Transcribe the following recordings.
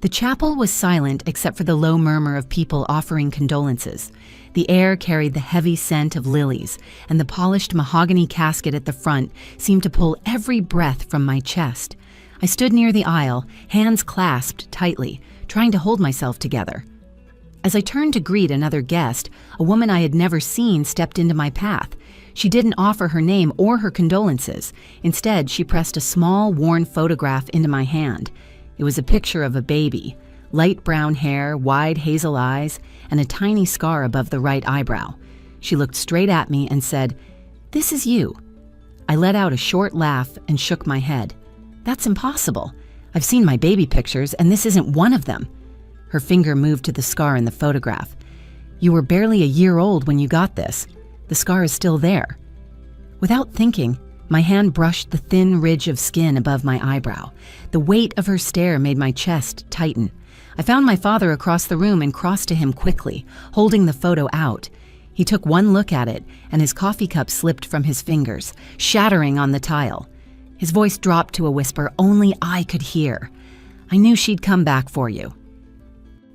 The chapel was silent except for the low murmur of people offering condolences. The air carried the heavy scent of lilies, and the polished mahogany casket at the front seemed to pull every breath from my chest. I stood near the aisle, hands clasped tightly, trying to hold myself together. As I turned to greet another guest, a woman I had never seen stepped into my path. She didn't offer her name or her condolences. Instead, she pressed a small, worn photograph into my hand. It was a picture of a baby, light brown hair, wide hazel eyes, and a tiny scar above the right eyebrow. She looked straight at me and said, "This is you." I let out a short laugh and shook my head. "That's impossible. I've seen my baby pictures, and this isn't one of them." Her finger moved to the scar in the photograph. "You were barely a year old when you got this. The scar is still there." Without thinking, my hand brushed the thin ridge of skin above my eyebrow. The weight of her stare made my chest tighten. I found my father across the room and crossed to him quickly, holding the photo out. He took one look at it, and his coffee cup slipped from his fingers, shattering on the tile. His voice dropped to a whisper only I could hear. "I knew she'd come back for you."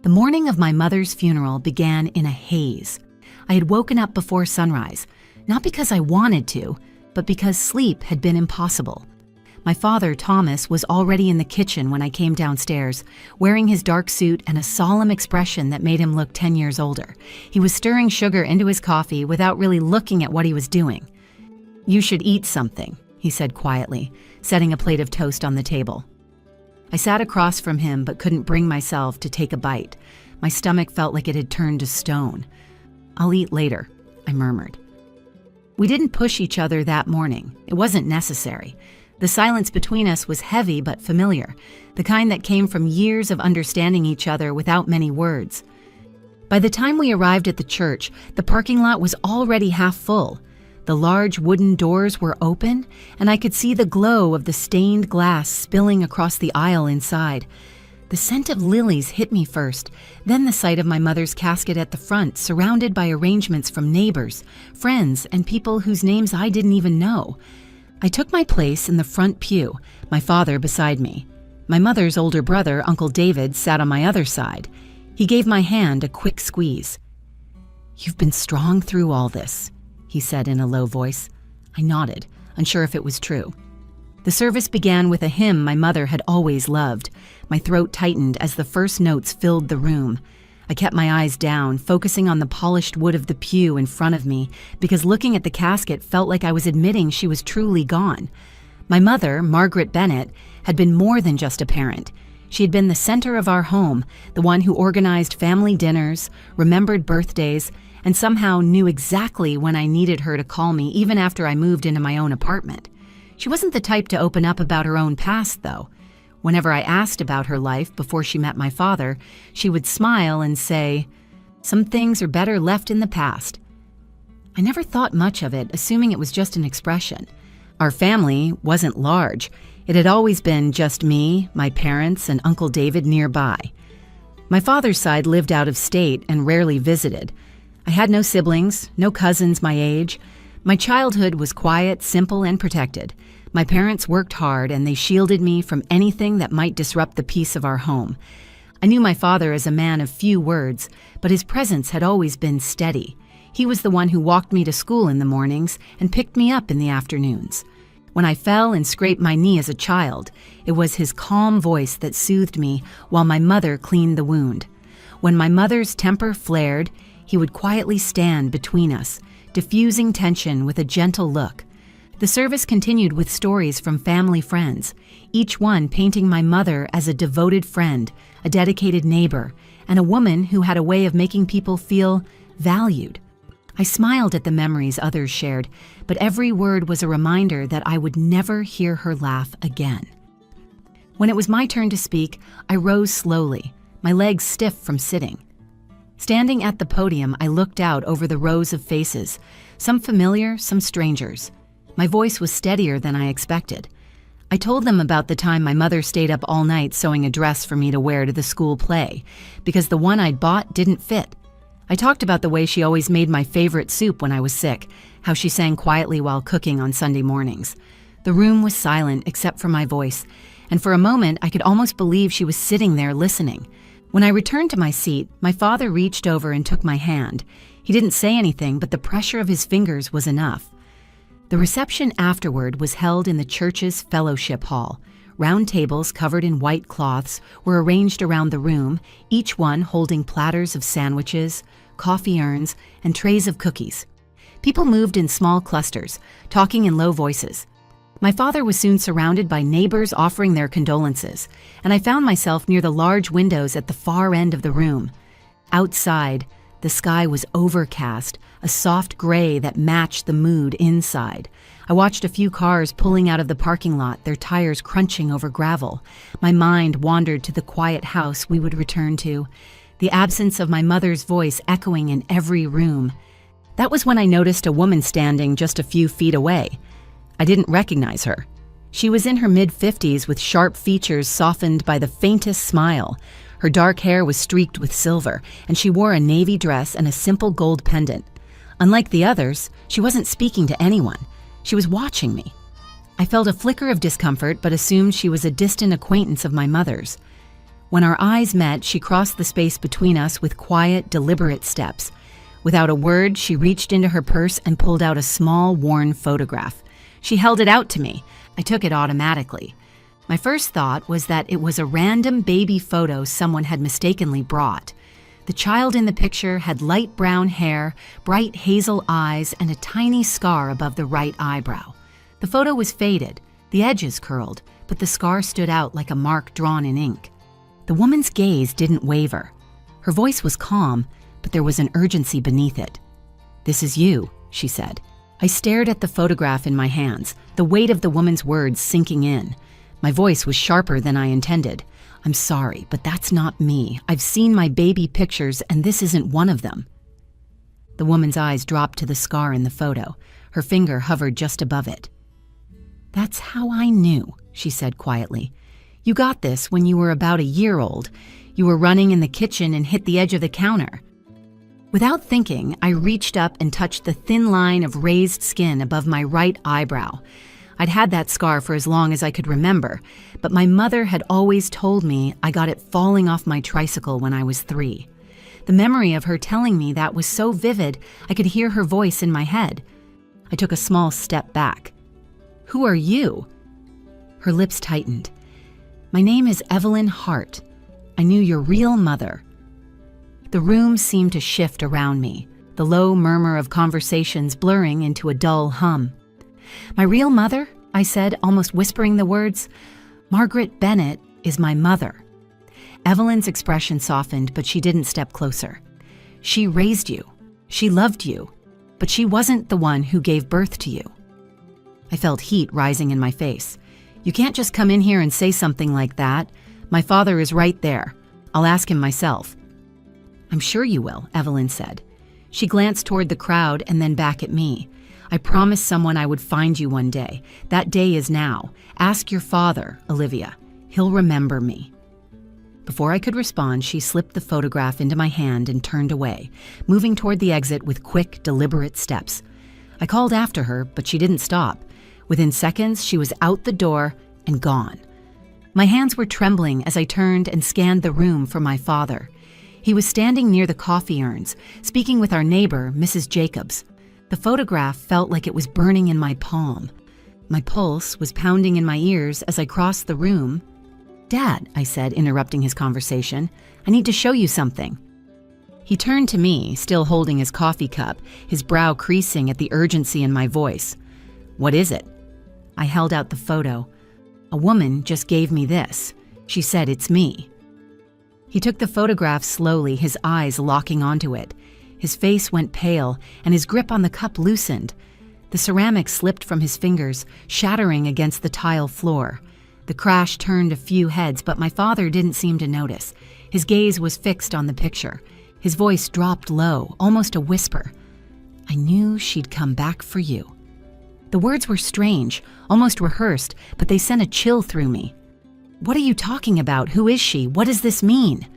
The morning of my mother's funeral began in a haze. I had woken up before sunrise, not because I wanted to, but because sleep had been impossible. My father, Thomas, was already in the kitchen when I came downstairs, wearing his dark suit and a solemn expression that made him look 10 years older. He was stirring sugar into his coffee without really looking at what he was doing. "You should eat something," he said quietly, setting a plate of toast on the table. I sat across from him but couldn't bring myself to take a bite. My stomach felt like it had turned to stone. "I'll eat later," I murmured. We didn't push each other that morning. It wasn't necessary. The silence between us was heavy but familiar, the kind that came from years of understanding each other without many words. By the time we arrived at the church, the parking lot was already half full. The large wooden doors were open, and I could see the glow of the stained glass spilling across the aisle inside. The scent of lilies hit me first, then the sight of my mother's casket at the front, surrounded by arrangements from neighbors, friends, and people whose names I didn't even know. I took my place in the front pew, my father beside me. My mother's older brother, Uncle David, sat on my other side. He gave my hand a quick squeeze. "You've been strong through all this," he said in a low voice. I nodded, unsure if it was true. The service began with a hymn my mother had always loved. My throat tightened as the first notes filled the room. I kept my eyes down, focusing on the polished wood of the pew in front of me, because looking at the casket felt like I was admitting she was truly gone. My mother, Margaret Bennett, had been more than just a parent. She had been the center of our home, the one who organized family dinners, remembered birthdays, and somehow knew exactly when I needed her to call me even after I moved into my own apartment. She wasn't the type to open up about her own past, though. Whenever I asked about her life before she met my father, she would smile and say, "Some things are better left in the past." I never thought much of it, assuming it was just an expression. Our family wasn't large. It had always been just me, my parents, and Uncle David nearby. My father's side lived out of state and rarely visited. I had no siblings, no cousins my age. My childhood was quiet, simple, and protected. My parents worked hard, and they shielded me from anything that might disrupt the peace of our home. I knew my father as a man of few words, but his presence had always been steady. He was the one who walked me to school in the mornings and picked me up in the afternoons. When I fell and scraped my knee as a child, it was his calm voice that soothed me while my mother cleaned the wound. When my mother's temper flared, he would quietly stand between us, diffusing tension with a gentle look. The service continued with stories from family friends, each one painting my mother as a devoted friend, a dedicated neighbor, and a woman who had a way of making people feel valued. I smiled at the memories others shared, but every word was a reminder that I would never hear her laugh again. When it was my turn to speak, I rose slowly, my legs stiff from sitting. Standing at the podium, I looked out over the rows of faces, some familiar, some strangers. My voice was steadier than I expected. I told them about the time my mother stayed up all night sewing a dress for me to wear to the school play, because the one I'd bought didn't fit. I talked about the way she always made my favorite soup when I was sick, how she sang quietly while cooking on Sunday mornings. The room was silent except for my voice, and for a moment I could almost believe she was sitting there listening. When I returned to my seat, my father reached over and took my hand. He didn't say anything, but the pressure of his fingers was enough. The reception afterward was held in the church's fellowship hall. Round tables covered in white cloths were arranged around the room, each one holding platters of sandwiches, coffee urns, and trays of cookies. People moved in small clusters, talking in low voices. My father was soon surrounded by neighbors offering their condolences, and I found myself near the large windows at the far end of the room. Outside, the sky was overcast, a soft gray that matched the mood inside. I watched a few cars pulling out of the parking lot, their tires crunching over gravel. My mind wandered to the quiet house we would return to, the absence of my mother's voice echoing in every room. That was when I noticed a woman standing just a few feet away. I didn't recognize her. She was in her mid-50s with sharp features softened by the faintest smile. Her dark hair was streaked with silver, and she wore a navy dress and a simple gold pendant. Unlike the others, she wasn't speaking to anyone. She was watching me. I felt a flicker of discomfort, but assumed she was a distant acquaintance of my mother's. When our eyes met, she crossed the space between us with quiet, deliberate steps. Without a word, she reached into her purse and pulled out a small, worn photograph. She held it out to me. I took it automatically. My first thought was that it was a random baby photo someone had mistakenly brought. The child in the picture had light brown hair, bright hazel eyes, and a tiny scar above the right eyebrow. The photo was faded, the edges curled, but the scar stood out like a mark drawn in ink. The woman's gaze didn't waver. Her voice was calm, but there was an urgency beneath it. "This is you," she said. I stared at the photograph in my hands, the weight of the woman's words sinking in. My voice was sharper than I intended. "I'm sorry, but that's not me. I've seen my baby pictures, and this isn't one of them." The woman's eyes dropped to the scar in the photo. Her finger hovered just above it. "That's how I knew," she said quietly. "You got this when you were about a year old. You were running in the kitchen and hit the edge of the counter." Without thinking, I reached up and touched the thin line of raised skin above my right eyebrow. I'd had that scar for as long as I could remember, but my mother had always told me I got it falling off my tricycle when I was 3. The memory of her telling me that was so vivid, I could hear her voice in my head. I took a small step back. "Who are you?" Her lips tightened. "My name is Evelyn Hart. I knew your real mother." The room seemed to shift around me, the low murmur of conversations blurring into a dull hum. "My real mother?" I said, almost whispering the words. "Margaret Bennett is my mother." Evelyn's expression softened, but she didn't step closer. "She raised you. She loved you. But she wasn't the one who gave birth to you." I felt heat rising in my face. "You can't just come in here and say something like that. My father is right there. I'll ask him myself." "I'm sure you will," Evelyn said. She glanced toward the crowd and then back at me. "I promised someone I would find you one day. That day is now. Ask your father, Olivia. He'll remember me." Before I could respond, she slipped the photograph into my hand and turned away, moving toward the exit with quick, deliberate steps. I called after her, but she didn't stop. Within seconds, she was out the door and gone. My hands were trembling as I turned and scanned the room for my father. He was standing near the coffee urns, speaking with our neighbor, Mrs. Jacobs. The photograph felt like it was burning in my palm. My pulse was pounding in my ears as I crossed the room. "Dad," I said, interrupting his conversation, "I need to show you something." He turned to me, still holding his coffee cup, his brow creasing at the urgency in my voice. "What is it?" I held out the photo. "A woman just gave me this. She said it's me." He took the photograph slowly, his eyes locking onto it. His face went pale, and his grip on the cup loosened. The ceramic slipped from his fingers, shattering against the tile floor. The crash turned a few heads, but my father didn't seem to notice. His gaze was fixed on the picture. His voice dropped low, almost a whisper. "I knew she'd come back for you." The words were strange, almost rehearsed, but they sent a chill through me. "What are you talking about? Who is she? What does this mean?"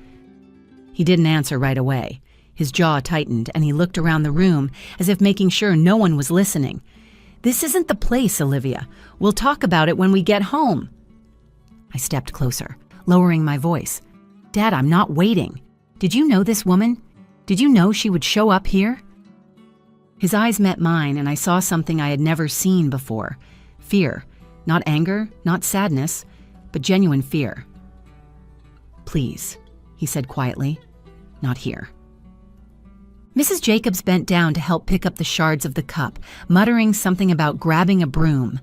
He didn't answer right away. His jaw tightened, and he looked around the room as if making sure no one was listening. "This isn't the place, Olivia. We'll talk about it when we get home." I stepped closer, lowering my voice. Dad, I'm not waiting. Did you know this woman? Did you know she would show up here? His eyes met mine, and I saw something I had never seen before. Fear. Not anger, not sadness, but genuine fear. Please, he said quietly, not here. Mrs. Jacobs bent down to help pick up the shards of the cup, muttering something about grabbing a broom.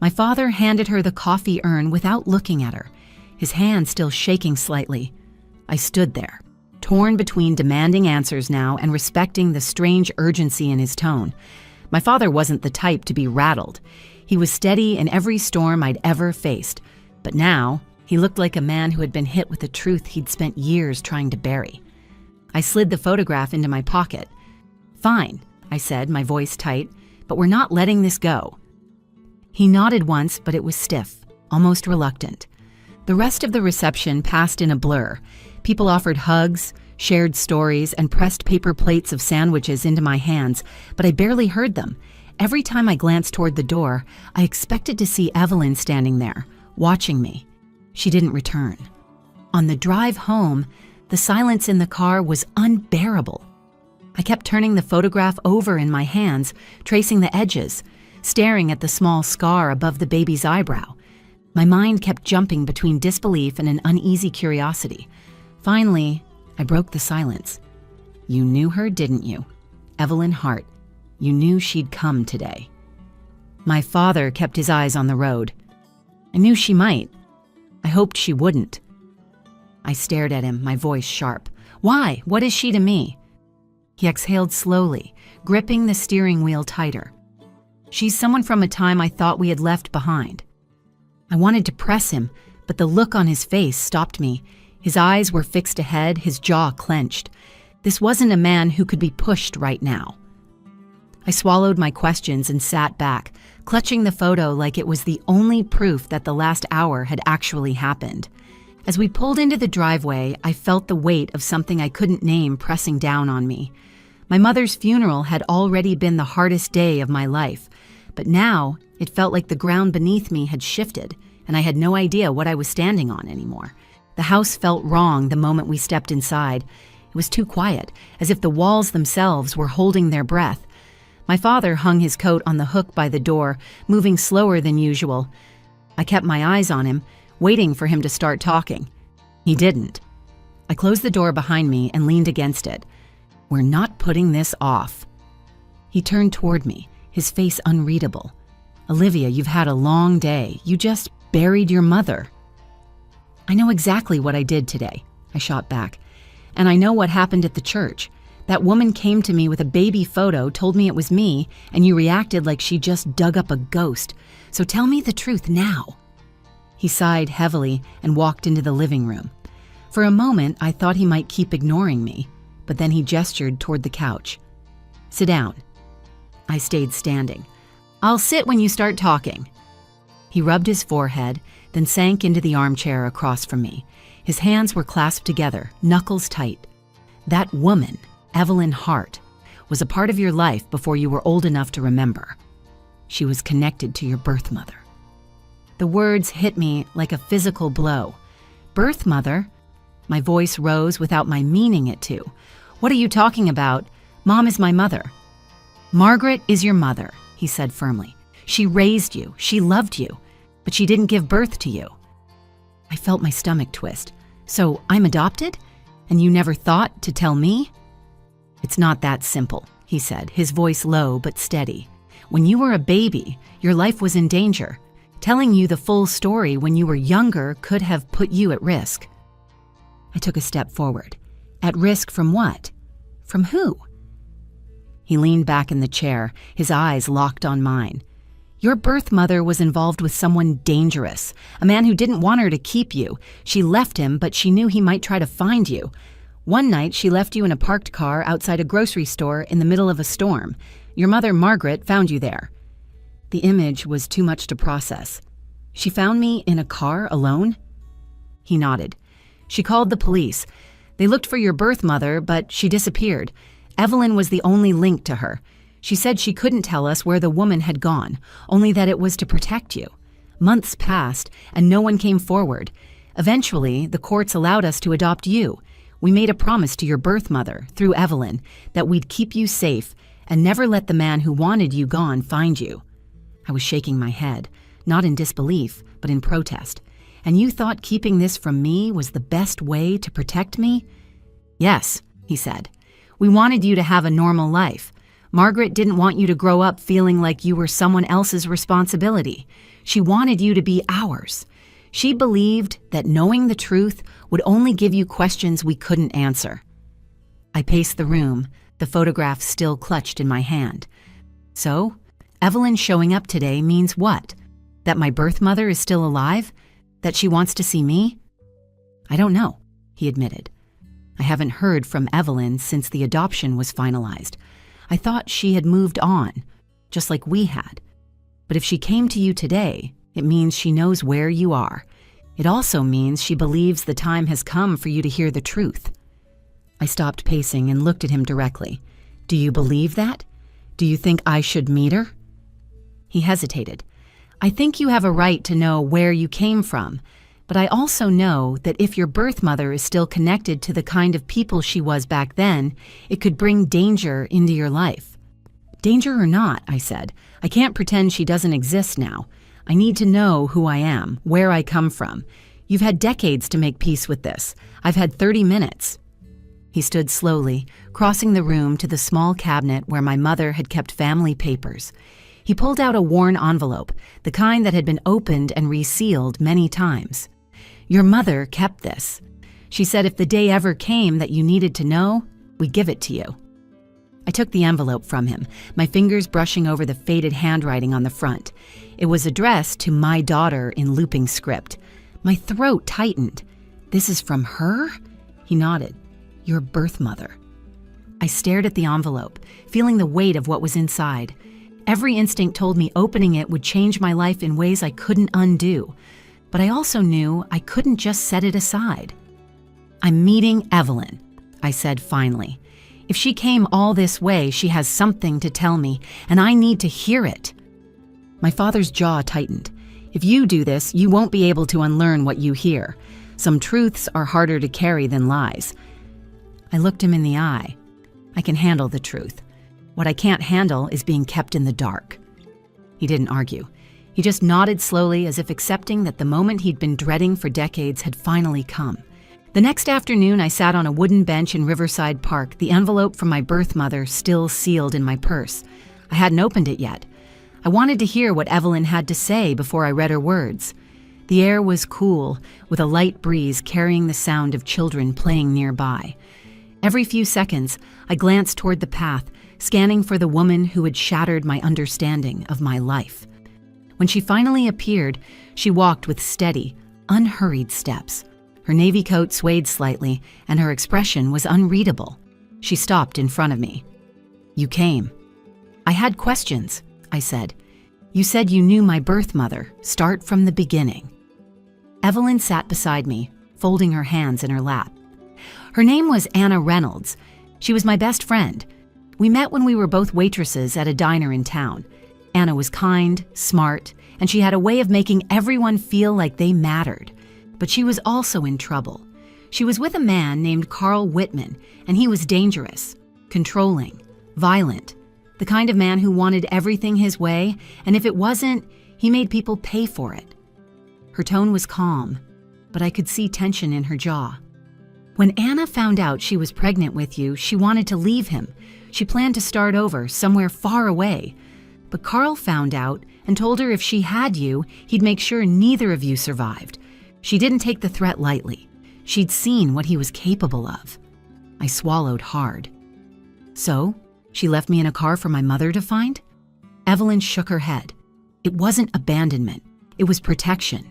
My father handed her the coffee urn without looking at her, his hand still shaking slightly. I stood there, torn between demanding answers now and respecting the strange urgency in his tone. My father wasn't the type to be rattled. He was steady in every storm I'd ever faced, but now he looked like a man who had been hit with a truth he'd spent years trying to bury. I slid the photograph into my pocket. Fine, I said, my voice tight, but we're not letting this go. He nodded once, but it was stiff, almost reluctant. The rest of the reception passed in a blur. People offered hugs, shared stories, and pressed paper plates of sandwiches into my hands, but I barely heard them. Every time I glanced toward the door, I expected to see Evelyn standing there, watching me. She didn't return. On the drive home, the silence in the car was unbearable. I kept turning the photograph over in my hands, tracing the edges, staring at the small scar above the baby's eyebrow. My mind kept jumping between disbelief and an uneasy curiosity. Finally, I broke the silence. You knew her, didn't you? Evelyn Hart. You knew she'd come today. My father kept his eyes on the road. I knew she might. I hoped she wouldn't. I stared at him, my voice sharp. Why? What is she to me? He exhaled slowly, gripping the steering wheel tighter. She's someone from a time I thought we had left behind. I wanted to press him, but the look on his face stopped me. His eyes were fixed ahead, his jaw clenched. This wasn't a man who could be pushed right now. I swallowed my questions and sat back, clutching the photo like it was the only proof that the last hour had actually happened. As we pulled into the driveway, I felt the weight of something I couldn't name pressing down on me. My mother's funeral had already been the hardest day of my life, but now it felt like the ground beneath me had shifted, and I had no idea what I was standing on anymore. The house felt wrong the moment we stepped inside. It was too quiet, as if the walls themselves were holding their breath. My father hung his coat on the hook by the door, moving slower than usual. I kept my eyes on him, waiting for him to start talking. He didn't. I closed the door behind me and leaned against it. We're not putting this off. He turned toward me, his face unreadable. Olivia, you've had a long day. You just buried your mother. I know exactly what I did today, I shot back. And I know what happened at the church. That woman came to me with a baby photo, told me it was me, and you reacted like she just dug up a ghost. So tell me the truth now. He sighed heavily and walked into the living room. For a moment, I thought he might keep ignoring me, but then he gestured toward the couch. Sit down. I stayed standing. I'll sit when you start talking. He rubbed his forehead, then sank into the armchair across from me. His hands were clasped together, knuckles tight. That woman, Evelyn Hart, was a part of your life before you were old enough to remember. She was connected to your birth mother. The words hit me like a physical blow. Birth mother? My voice rose without my meaning it to. What are you talking about? Mom is my mother. Margaret is your mother, he said firmly. She raised you, she loved you, but she didn't give birth to you. I felt my stomach twist. So I'm adopted? And you never thought to tell me? It's not that simple, he said, his voice low but steady. When you were a baby, your life was in danger. Telling you the full story when you were younger could have put you at risk. I took a step forward. At risk from what? From who? He leaned back in the chair, his eyes locked on mine. Your birth mother was involved with someone dangerous, a man who didn't want her to keep you. She left him, but she knew he might try to find you. One night, she left you in a parked car outside a grocery store in the middle of a storm. Your mother, Margaret, found you there. The image was too much to process. She found me in a car alone? He nodded. She called the police. They looked for your birth mother, but she disappeared. Evelyn was the only link to her. She said she couldn't tell us where the woman had gone, only that it was to protect you. Months passed, and no one came forward. Eventually, the courts allowed us to adopt you. We made a promise to your birth mother, through Evelyn, that we'd keep you safe and never let the man who wanted you gone find you." I was shaking my head, not in disbelief, but in protest. "And you thought keeping this from me was the best way to protect me?" "Yes," he said. "We wanted you to have a normal life. Margaret didn't want you to grow up feeling like you were someone else's responsibility. She wanted you to be ours. She believed that knowing the truth would only give you questions we couldn't answer." I paced the room, the photograph still clutched in my hand. "So, Evelyn showing up today means what? That my birth mother is still alive? That she wants to see me?" "I don't know," he admitted. "I haven't heard from Evelyn since the adoption was finalized. I thought she had moved on, just like we had. But if she came to you today, it means she knows where you are. It also means she believes the time has come for you to hear the truth." I stopped pacing and looked at him directly. "Do you believe that? Do you think I should meet her?" He hesitated. "I think you have a right to know where you came from, but I also know that if your birth mother is still connected to the kind of people she was back then, it could bring danger into your life." "Danger or not," I said, "I can't pretend she doesn't exist now. I need to know who I am, where I come from. You've had decades to make peace with this. I've had 30 minutes. He stood slowly, crossing the room to the small cabinet where my mother had kept family papers. He pulled out a worn envelope, the kind that had been opened and resealed many times. "Your mother kept this. She said if the day ever came that you needed to know, we'd give it to you." I took the envelope from him, my fingers brushing over the faded handwriting on the front. It was addressed to my daughter in looping script. My throat tightened. "This is from her?" He nodded. "Your birth mother." I stared at the envelope, feeling the weight of what was inside. Every instinct told me opening it would change my life in ways I couldn't undo. But I also knew I couldn't just set it aside. "I'm meeting Evelyn," I said finally. "If she came all this way, she has something to tell me, and I need to hear it." My father's jaw tightened. "If you do this, you won't be able to unlearn what you hear. Some truths are harder to carry than lies." I looked him in the eye. "I can handle the truth. What I can't handle is being kept in the dark." He didn't argue. He just nodded slowly as if accepting that the moment he'd been dreading for decades had finally come. The next afternoon, I sat on a wooden bench in Riverside Park, the envelope from my birth mother still sealed in my purse. I hadn't opened it yet. I wanted to hear what Evelyn had to say before I read her words. The air was cool, with a light breeze carrying the sound of children playing nearby. Every few seconds, I glanced toward the path, scanning for the woman who had shattered my understanding of my life. When she finally appeared, she walked with steady, unhurried steps. Her navy coat swayed slightly, and her expression was unreadable. She stopped in front of me. "You came." "I had questions," I said. "You said you knew my birth mother. Start from the beginning." Evelyn sat beside me, folding her hands in her lap. Her name was Anna Reynolds. She was my best friend. We met when we were both waitresses at a diner in town. Anna was kind, smart, and she had a way of making everyone feel like they mattered. But she was also in trouble. She was with a man named Carl Whitman, and he was dangerous, controlling, violent, the kind of man who wanted everything his way, and if it wasn't, he made people pay for it. Her tone was calm, but I could see tension in her jaw. "When Anna found out she was pregnant with you, she wanted to leave him. She planned to start over, somewhere far away. But Carl found out and told her if she had you, he'd make sure neither of you survived. She didn't take the threat lightly. She'd seen what he was capable of." I swallowed hard. "So, she left me in a car for my mother to find?" Evelyn shook her head. "It wasn't abandonment. It was protection.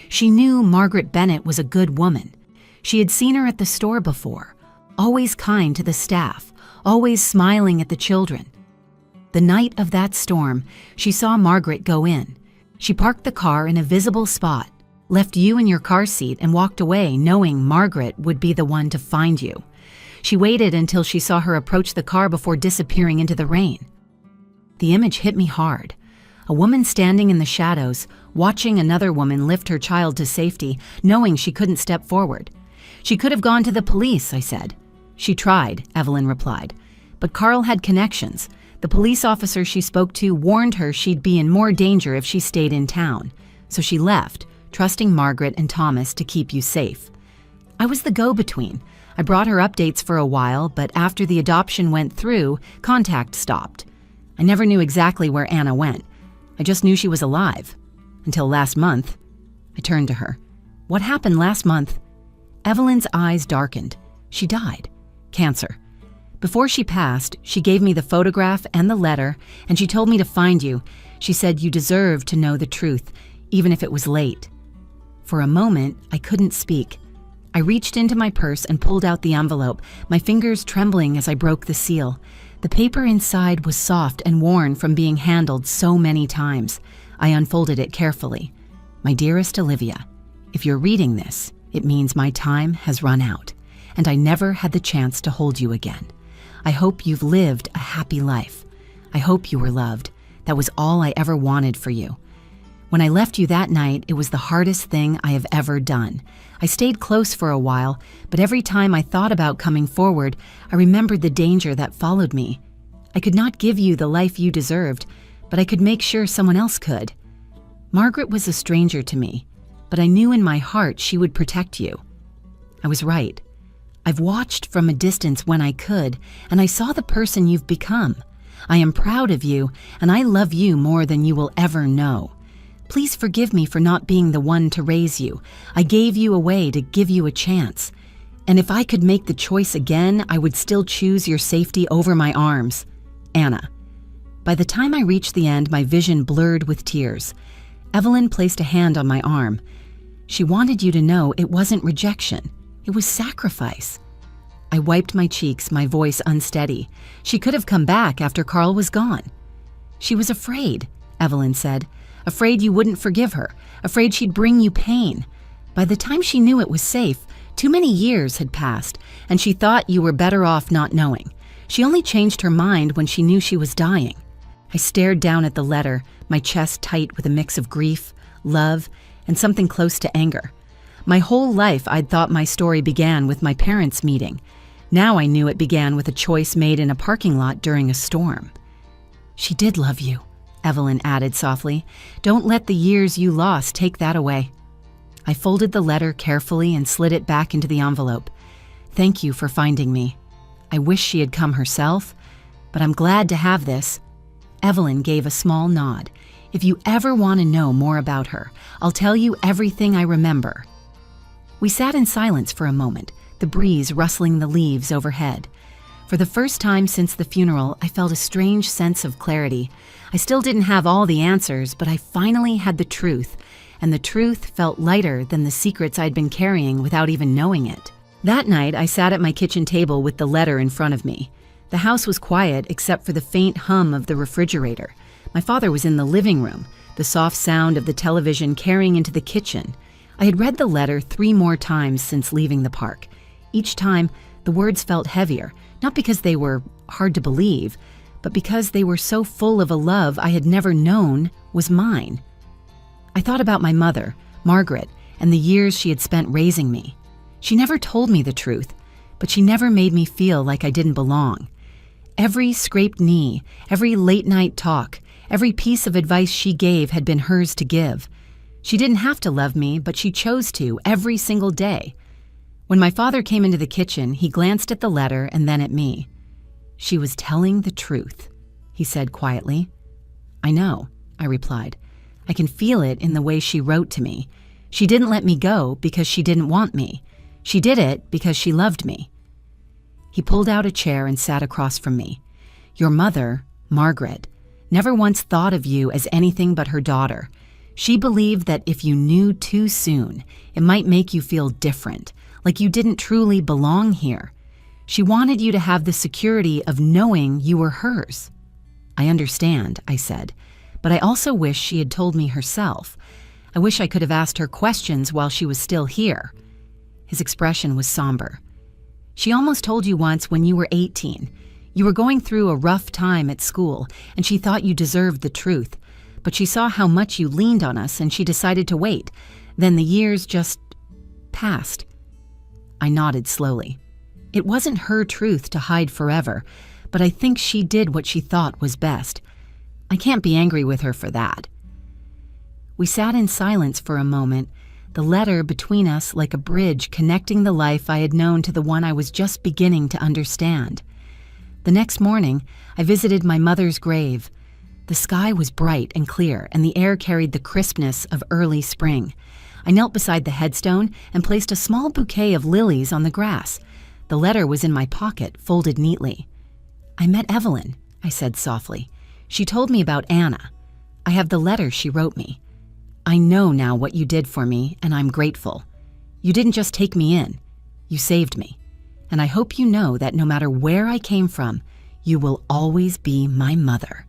She knew Margaret Bennett was a good woman. She had seen her at the store before, always kind to the staff, always smiling at the children. The night of that storm, she saw Margaret go in. She parked the car in a visible spot, left you in your car seat, and walked away knowing Margaret would be the one to find you. She waited until she saw her approach the car before disappearing into the rain." The image hit me hard. A woman standing in the shadows, watching another woman lift her child to safety, knowing she couldn't step forward. She could have gone to the police, I said. She tried, Evelyn replied. But Carl had connections. The police officer she spoke to warned her she'd be in more danger if she stayed in town. So she left, trusting Margaret and Thomas to keep you safe. I was the go-between. I brought her updates for a while, but after the adoption went through, contact stopped. I never knew exactly where Anna went. I just knew she was alive. Until last month. I turned to her. What happened last month? Evelyn's eyes darkened. She died. Cancer. Before she passed, she gave me the photograph and the letter, and she told me to find you. She said you deserved to know the truth, even if it was late. For a moment, I couldn't speak. I reached into my purse and pulled out the envelope, my fingers trembling as I broke the seal. The paper inside was soft and worn from being handled so many times. I unfolded it carefully. My dearest Olivia, if you're reading this, it means my time has run out, and I never had the chance to hold you again. I hope you've lived a happy life. I hope you were loved. That was all I ever wanted for you. When I left you that night, it was the hardest thing I have ever done. I stayed close for a while, but every time I thought about coming forward, I remembered the danger that followed me. I could not give you the life you deserved, but I could make sure someone else could. Margaret was a stranger to me, but I knew in my heart she would protect you. I was right. I've watched from a distance when I could, and I saw the person you've become. I am proud of you, and I love you more than you will ever know. Please forgive me for not being the one to raise you. I gave you away to give you a chance. And if I could make the choice again, I would still choose your safety over my arms. Anna. By the time I reached the end, my vision blurred with tears. Evelyn placed a hand on my arm. She wanted you to know it wasn't rejection. It was sacrifice. I wiped my cheeks, my voice unsteady. She could have come back after Carl was gone. She was afraid, Evelyn said. Afraid you wouldn't forgive her. Afraid she'd bring you pain. By the time she knew it was safe, too many years had passed, and she thought you were better off not knowing. She only changed her mind when she knew she was dying. I stared down at the letter, my chest tight with a mix of grief, love, and something close to anger. My whole life I'd thought my story began with my parents' meeting. Now I knew it began with a choice made in a parking lot during a storm. She did love you, Evelyn added softly. Don't let the years you lost take that away. I folded the letter carefully and slid it back into the envelope. Thank you for finding me. I wish she had come herself, but I'm glad to have this. Evelyn gave a small nod. If you ever want to know more about her, I'll tell you everything I remember. We sat in silence for a moment, the breeze rustling the leaves overhead. For the first time since the funeral, I felt a strange sense of clarity. I still didn't have all the answers, but I finally had the truth, and the truth felt lighter than the secrets I'd been carrying without even knowing it. That night, I sat at my kitchen table with the letter in front of me. The house was quiet except for the faint hum of the refrigerator. My father was in the living room, the soft sound of the television carrying into the kitchen. I had read the letter 3 more times since leaving the park. Each time, the words felt heavier, not because they were hard to believe, but because they were so full of a love I had never known was mine. I thought about my mother, Margaret, and the years she had spent raising me. She never told me the truth, but she never made me feel like I didn't belong. Every scraped knee, every late-night talk, every piece of advice she gave had been hers to give. She didn't have to love me, but she chose to every single day. When my father came into the kitchen, he glanced at the letter and then at me. She was telling the truth, he said quietly. I know, I replied. I can feel it in the way she wrote to me. She didn't let me go because she didn't want me. She did it because she loved me. He pulled out a chair and sat across from me. Your mother, Margaret, never once thought of you as anything but her daughter. She believed that if you knew too soon, it might make you feel different, like you didn't truly belong here. She wanted you to have the security of knowing you were hers. I understand, I said, but I also wish she had told me herself. I wish I could have asked her questions while she was still here. His expression was somber. She almost told you once when you were 18. You were going through a rough time at school, and she thought you deserved the truth. but she saw how much you leaned on us and she decided to wait. Then the years just passed. I nodded slowly. It wasn't her truth to hide forever, but I think she did what she thought was best. I can't be angry with her for that. We sat in silence for a moment, the letter between us like a bridge connecting the life I had known to the one I was just beginning to understand. The next morning, I visited my mother's grave. The sky was bright and clear, and the air carried the crispness of early spring. I knelt beside the headstone and placed a small bouquet of lilies on the grass. The letter was in my pocket, folded neatly. "I met Evelyn," I said softly. "She told me about Anna. I have the letter she wrote me. I know now what you did for me, and I'm grateful. You didn't just take me in. You saved me. And I hope you know that no matter where I came from, you will always be my mother."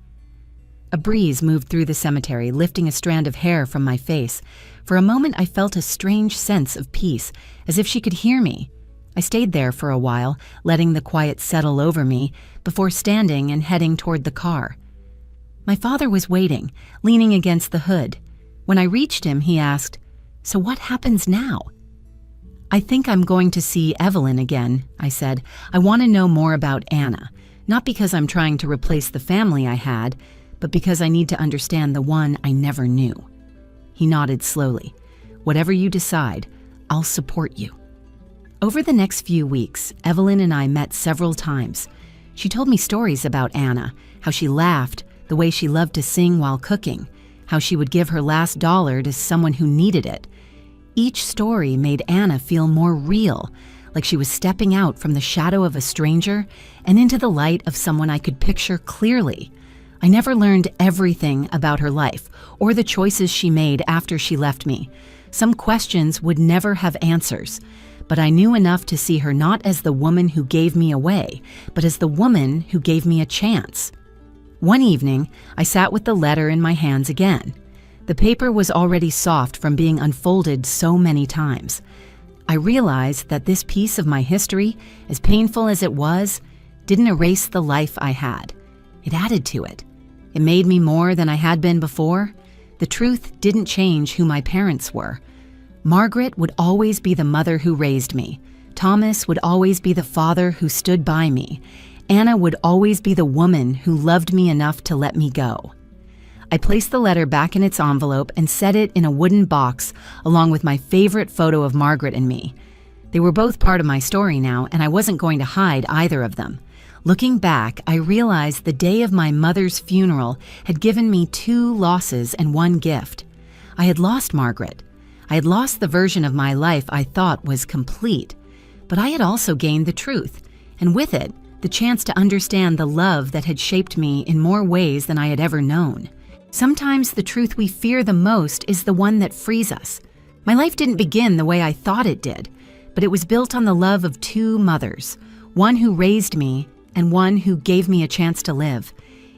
A breeze moved through the cemetery, lifting a strand of hair from my face. For a moment, I felt a strange sense of peace, as if she could hear me. I stayed there for a while, letting the quiet settle over me, before standing and heading toward the car. My father was waiting, leaning against the hood. When I reached him, he asked, "So what happens now?" "I think I'm going to see Evelyn again," I said. "I want to know more about Anna, not because I'm trying to replace the family I had, but because I need to understand the one I never knew." He nodded slowly. "Whatever you decide, I'll support you." Over the next few weeks, Evelyn and I met several times. She told me stories about Anna, how she laughed, the way she loved to sing while cooking, how she would give her last dollar to someone who needed it. Each story made Anna feel more real, like she was stepping out from the shadow of a stranger and into the light of someone I could picture clearly. I never learned everything about her life or the choices she made after she left me. Some questions would never have answers, but I knew enough to see her not as the woman who gave me away, but as the woman who gave me a chance. One evening, I sat with the letter in my hands again. The paper was already soft from being unfolded so many times. I realized that this piece of my history, as painful as it was, didn't erase the life I had. It added to it. It made me more than I had been before. The truth didn't change who my parents were. Margaret would always be the mother who raised me. Thomas would always be the father who stood by me. Anna would always be the woman who loved me enough to let me go. I placed the letter back in its envelope and set it in a wooden box along with my favorite photo of Margaret and me. They were both part of my story now, and I wasn't going to hide either of them. Looking back, I realized the day of my mother's funeral had given me 2 losses and 1 gift. I had lost Margaret. I had lost the version of my life I thought was complete, but I had also gained the truth, and with it, the chance to understand the love that had shaped me in more ways than I had ever known. Sometimes the truth we fear the most is the one that frees us. My life didn't begin the way I thought it did, but it was built on the love of 2 mothers, one who raised me and one who gave me a chance to live.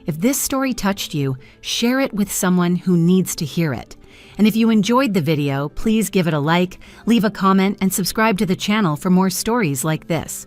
If this story touched you, share it with someone who needs to hear it. And if you enjoyed the video, please give it a like, leave a comment, and subscribe to the channel for more stories like this.